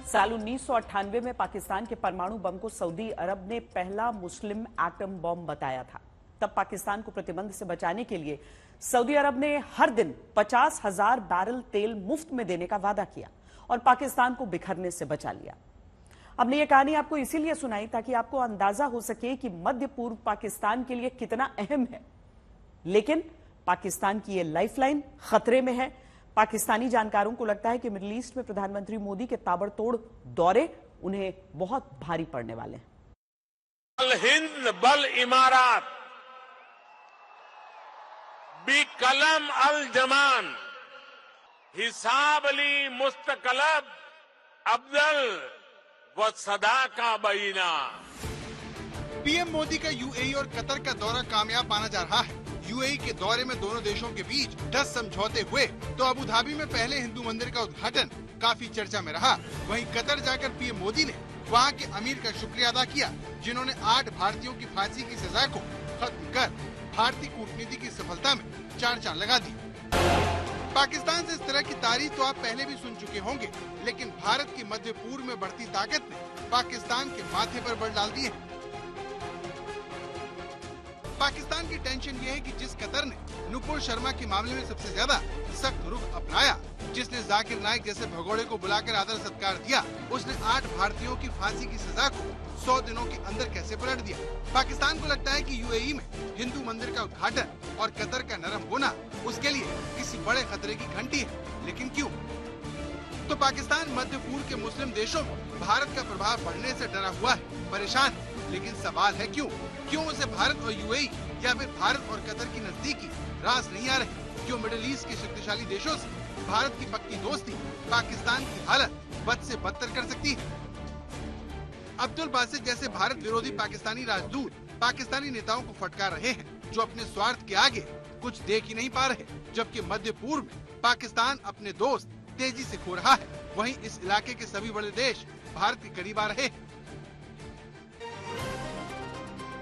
साल 1998 में पाकिस्तान के परमाणु बम को सऊदी अरब ने पहला मुस्लिम एटम बम बताया था। तब पाकिस्तान को प्रतिबंध से बचाने के लिए सऊदी अरब ने हर दिन 50,000 बैरल तेल मुफ्त में देने का वादा किया और पाकिस्तान को बिखरने से बचा लिया। हमने ये कहानी आपको इसीलिए सुनाई ताकि आपको अंदाजा हो सके कि मध्य पूर्व पाकिस्तान के लिए कितना अहम है। लेकिन पाकिस्तान की ये लाइफलाइन खतरे में है। पाकिस्तानी जानकारों को लगता है कि मिडिल ईस्ट में प्रधानमंत्री मोदी के ताबड़तोड़ दौरे उन्हें बहुत भारी पड़ने वाले हैं। अल हिंद बल इमारात बी कलम अल जमान हिसाब अली मुस्तकलब अब्दल व सदा का बीना। पीएम मोदी का यूएई और कतर का दौरा कामयाब माना जा रहा है। यूएई के दौरे में दोनों देशों के बीच 10 समझौते हुए तो अबू धाबी में पहले हिंदू मंदिर का उद्घाटन काफी चर्चा में रहा। वहीं कतर जाकर पीएम मोदी ने वहां के अमीर का शुक्रिया अदा किया, जिन्होंने 8 भारतीयों की फांसी की सजा को खत्म कर भारतीय कूटनीति की सफलता में 4 चांद लगा दी। पाकिस्तान से इस तरह की तारीफ तो आप पहले भी सुन चुके होंगे, लेकिन भारत की मध्य पूर्व में बढ़ती ताकत ने पाकिस्तान के माथे पर बल डाल दिए। पाकिस्तान की टेंशन ये है कि जिस कतर ने नुपुर शर्मा के मामले में सबसे ज्यादा सख्त रुख अपनाया, जिसने जाकिर नाइक जैसे भगोड़े को बुलाकर आदर सत्कार दिया, उसने 8 भारतीयों की फांसी की सजा को 100 दिनों के अंदर कैसे पलट दिया। पाकिस्तान को लगता है कि यूएई में हिंदू मंदिर का उद्घाटन और कतर का नरम होना उसके लिए किसी बड़े खतरे की घंटी है। लेकिन क्यों? तो पाकिस्तान मध्य पूर्व के मुस्लिम देशों में भारत का प्रभाव बढ़ने से डरा हुआ है, परेशान है। लेकिन सवाल है क्यों? क्यों उसे भारत और यूएई या फिर भारत और कतर की नजदीकी रास नहीं आ रही? क्यों मिडिल ईस्ट के शक्तिशाली देशों से भारत की पक्की दोस्ती पाकिस्तान की हालत बद से बदतर कर सकती है? अब्दुल बासित जैसे भारत विरोधी पाकिस्तानी राजदूत पाकिस्तानी नेताओं को फटकार रहे हैं, जो अपने स्वार्थ के आगे कुछ देख ही नहीं पा रहे। जबकि मध्य पूर्व में पाकिस्तान अपने दोस्त तेजी से खो रहा है, वहीं इस इलाके के सभी बड़े देश भारत के करीब आ रहे हैं।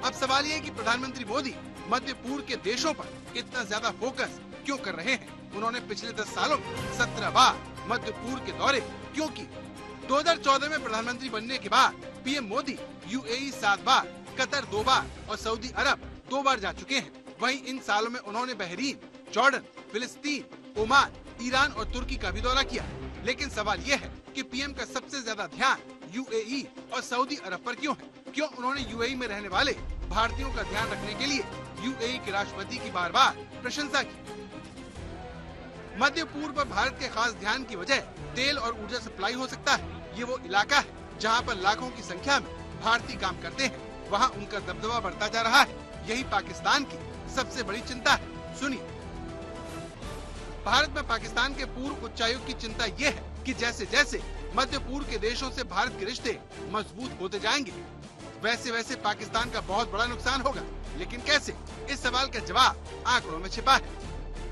अब सवाल ये है कि प्रधानमंत्री मोदी मध्य पूर्व के देशों पर इतना ज्यादा फोकस क्यों कर रहे हैं? उन्होंने पिछले 10 सालों में 17 बार मध्य पूर्व के दौरे क्यों किए? 2014 में प्रधानमंत्री बनने के बाद पीएम मोदी यूएई 7 बार, कतर 2 बार और सऊदी अरब 2 बार जा चुके हैं। वहीं इन सालों में उन्होंने बहरीन, जॉर्डन, फिलिस्तीन, ओमान, ईरान और तुर्की का भी दौरा किया। लेकिन सवाल ये है कि पीएम का सबसे ज्यादा ध्यान यूएई और सऊदी अरब पर क्यों है? क्यों उन्होंने यूएई में रहने वाले भारतीयों का ध्यान रखने के लिए यूएई के राष्ट्रपति की बार-बार प्रशंसा की? मध्य पूर्व पर भारत के खास ध्यान की वजह तेल और ऊर्जा सप्लाई हो सकता है। ये वो इलाका है जहां पर लाखों की संख्या में भारतीय काम करते हैं। वहां उनका दबदबा बढ़ता जा रहा है। यही पाकिस्तान की सबसे बड़ी चिंता है। सुनिए, भारत में पाकिस्तान के पूर्व उच्चायुक्त की चिंता ये है कि जैसे जैसे मध्य पूर्व के देशों से भारत के रिश्ते मजबूत होते जाएंगे, वैसे वैसे पाकिस्तान का बहुत बड़ा नुकसान होगा। लेकिन कैसे? इस सवाल का जवाब आंकड़ों में छिपा है।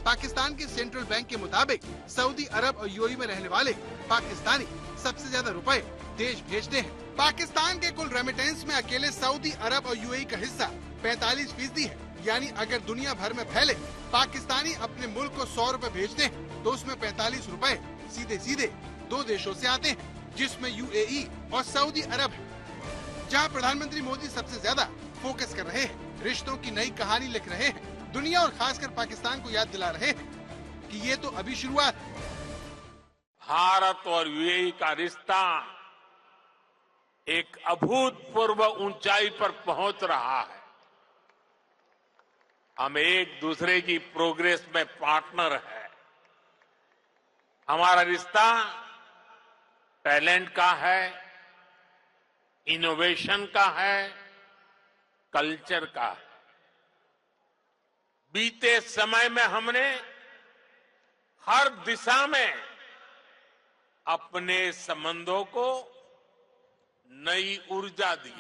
पाकिस्तान के सेंट्रल बैंक के मुताबिक सऊदी अरब और यूएई में रहने वाले पाकिस्तानी सबसे ज्यादा रुपए देश भेजते हैं। पाकिस्तान के कुल रेमिटेंस में अकेले सऊदी अरब और यूएई का हिस्सा 45% है। यानी अगर दुनिया भर में फैले पाकिस्तानी अपने मुल्क को 100 रुपए भेजते हैं, तो उसमें 45 रुपए सीधे सीधे 2 देशों से आते हैं, जिसमें यूएई और सऊदी अरब है। जहां प्रधानमंत्री मोदी सबसे ज्यादा फोकस कर रहे हैं, रिश्तों की नई कहानी लिख रहे हैं, दुनिया और खासकर पाकिस्तान को याद दिला रहे हैं कि ये तो अभी शुरुआत है। भारत और यूएई का रिश्ता एक अभूतपूर्व ऊंचाई पर पहुंच रहा है। हम एक दूसरे की प्रोग्रेस में पार्टनर है। हमारा रिश्ता टैलेंट का है, इनोवेशन का है, कल्चर का है। बीते समय में हमने हर दिशा में अपने संबंधों को नई ऊर्जा दी।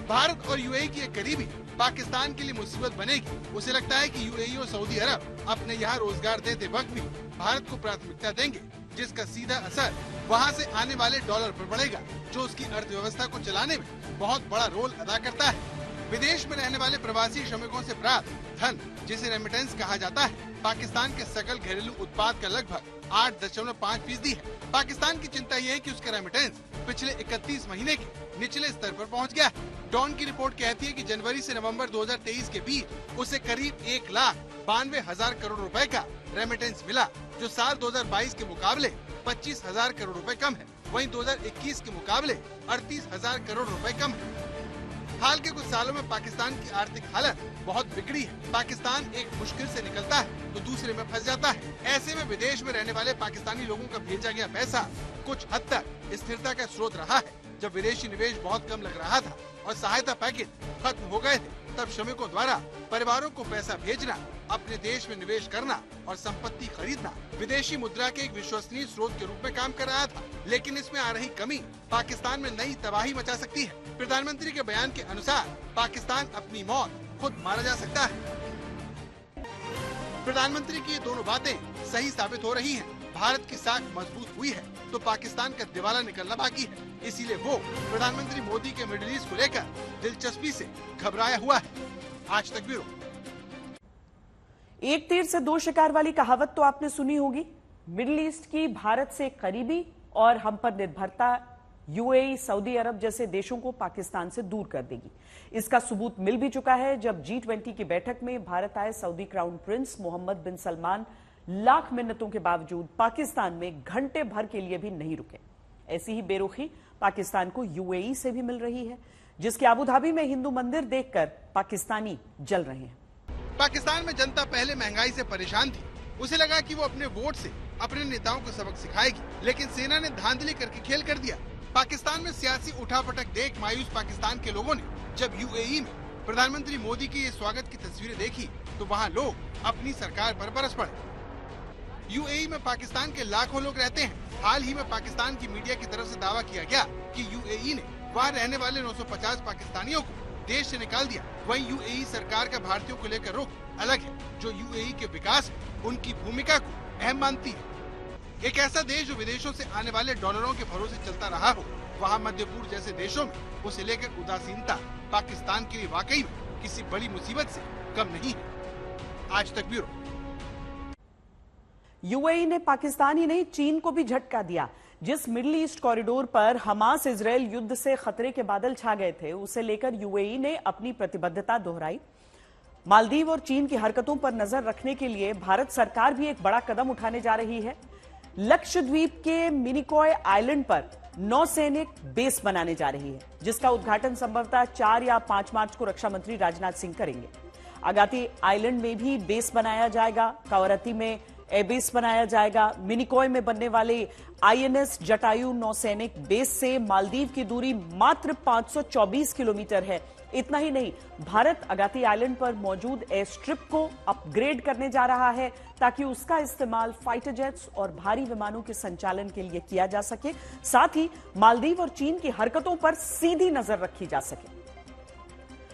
भारत और यूएई की एक करीबी पाकिस्तान के लिए मुसीबत बनेगी। उसे लगता है कि यूएई और सऊदी अरब अपने यहाँ रोजगार देते वक्त भी भारत को प्राथमिकता देंगे, जिसका सीधा असर वहाँ से आने वाले डॉलर पर पड़ेगा, जो उसकी अर्थव्यवस्था को चलाने में बहुत बड़ा रोल अदा करता है। विदेश में रहने वाले प्रवासी श्रमिकों से प्राप्त धन, जिसे रेमिटेंस कहा जाता है, पाकिस्तान के सकल घरेलू उत्पाद का लगभग 8.5% है। पाकिस्तान की चिंता ये है कि उसका रेमिटेंस पिछले 31 महीने के निचले स्तर पर पहुंच गया है। डॉन की रिपोर्ट कहती है कि जनवरी से नवंबर 2023 के बीच उसे करीब 1,92,000 करोड़ रुपए का रेमिटेंस मिला, जो साल 2022 के मुकाबले 25,000 करोड़ रुपए कम है। वहीं 2021 के मुकाबले 38,000 करोड़ रुपए कम है। हाल के कुछ सालों में पाकिस्तान की आर्थिक हालत बहुत बिगड़ी है। पाकिस्तान एक मुश्किल से निकलता है तो दूसरे में फंस जाता है। ऐसे में विदेश में रहने वाले पाकिस्तानी लोगों का भेजा गया पैसा कुछ हद तक स्थिरता का स्रोत रहा है। जब विदेशी निवेश बहुत कम लग रहा था और सहायता पैकेज खत्म हो गए थे, तब श्रमिकों द्वारा परिवारों को पैसा भेजना, अपने देश में निवेश करना और संपत्ति खरीदना विदेशी मुद्रा के एक विश्वसनीय स्रोत के रूप में काम कर रहा था। लेकिन इसमें आ रही कमी पाकिस्तान में नई तबाही मचा सकती है। प्रधानमंत्री के बयान के अनुसार पाकिस्तान अपनी मौत खुद मारा जा सकता है। प्रधानमंत्री की ये दोनों बातें सही साबित हो रही हैं। भारत की साख मजबूत हुई है तो पाकिस्तान का दिवाला निकलना बाकी है। इसीलिए वो प्रधानमंत्री मोदी के मिडिल ईस्ट को लेकर दिलचस्पी से घबराया हुआ है। आज तक ब्यूरो। एक तीर से दो शिकार वाली कहावत तो आपने सुनी होगी। मिडिल ईस्ट की भारत से करीबी और हम पर निर्भरता यूएई, सऊदी अरब जैसे देशों को पाकिस्तान से दूर कर देगी। इसका सबूत मिल भी चुका है जब G20 की बैठक में भारत आए सऊदी क्राउन प्रिंस मोहम्मद बिन सलमान लाख मिन्नतों के बावजूद पाकिस्तान में घंटे भर के लिए भी नहीं रुके। ऐसी ही बेरुखी पाकिस्तान को यूएई से भी मिल रही है, जिसके अबू धाबी में हिंदू मंदिर देखकर पाकिस्तानी जल रहे हैं। पाकिस्तान में जनता पहले महंगाई से परेशान थी। उसे लगा कि वो अपने वोट से अपने नेताओं को सबक सिखाएगी, लेकिन सेना ने धांधली करके खेल कर दिया। पाकिस्तान में सियासी उठापटक देख मायूस पाकिस्तान के लोगों ने जब यूएई में प्रधानमंत्री मोदी की ये स्वागत की तस्वीरें देखी तो वहाँ लोग अपनी सरकार पर बरस पड़े। यूएई में पाकिस्तान के लाखों लोग रहते हैं। हाल ही में पाकिस्तान की मीडिया की तरफ से दावा किया गया कि यूएई ने वहाँ रहने वाले 950 पाकिस्तानियों को देश से निकाल दिया। वहीं यूएई सरकार का भारतीयों को लेकर रुख अलग है, जो यूएई के विकास में उनकी भूमिका को अहम मानती है। एक ऐसा देश जो विदेशों से आने वाले डॉलरों के भरोसे चलता रहा हो, वहाँ मध्य पूर्व जैसे देशों में उसे लेकर उदासीनता पाकिस्तान के लिए वाकई में किसी बड़ी मुसीबत से कम नहीं है। आज तक ब्यूरो। यूएई ने पाकिस्तान ही नहीं, चीन को भी झटका दिया। जिस मिडिल ईस्ट कॉरिडोर पर हमास इजरायल युद्ध से खतरे के बादल छा गए थे, उसे लेकर यूएई ने अपनी प्रतिबद्धता दोहराई। मालदीव और चीन की हरकतों पर नजर रखने के लिए भारत सरकार भी एक बड़ा कदम उठाने जा रही है। लक्षद्वीप के मिनिकॉय आइलैंड पर नौसैनिक बेस बनाने जा रही है, जिसका उद्घाटन संभवतः 4 या 5 मार्च को रक्षा मंत्री राजनाथ सिंह करेंगे। अगाती आइलैंड में भी बेस बनाया जाएगा, कवरत्ती में एयरबेस बनाया जाएगा। मिनिकॉय में बनने वाले आईएनएस जटायु नौसैनिक बेस से मालदीव की दूरी मात्र 524 किलोमीटर है। इतना ही नहीं, भारत अगाती आइलैंड पर मौजूद एयर स्ट्रिप को अपग्रेड करने जा रहा है ताकि उसका इस्तेमाल फाइटर जेट्स और भारी विमानों के संचालन के लिए किया जा सके। साथ ही मालदीव और चीन की हरकतों पर सीधी नजर रखी जा सके।